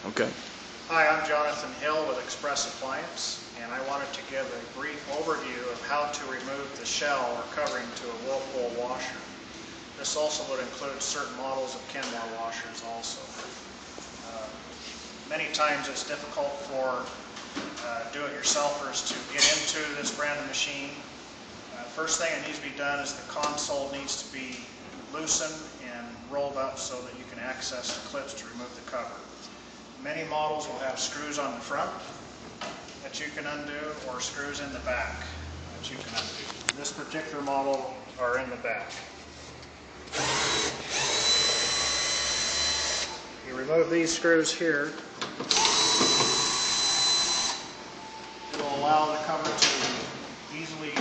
Okay. Hi, I'm Jonathan Hill with Express Appliance, and I wanted to give a brief overview of how to remove the shell or covering to a Whirlpool washer. This also would include certain models of Kenmore washers also. Many times it's difficult for do-it-yourselfers to get into this brand of machine. First thing that needs to be done is the console needs to be loosened and rolled up so that you can access the clips to remove the cover. Many models will have screws on the front that you can undo, or screws in the back that you can undo. This particular model are in the back. You remove these screws here. It will allow the cover to easily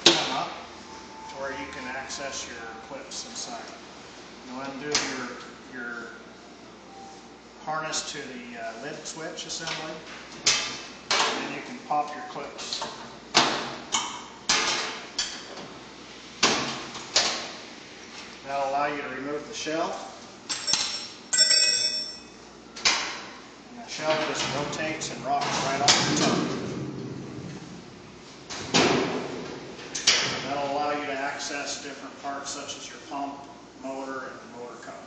come up to where you can access your clips inside. You'll undo your harness to the lid switch assembly, and then you can pop your clips. That'll allow you to remove the shell. And the shell just rotates and rocks right off the top. That'll allow you to access different parts such as your pump, motor, and the motor cover.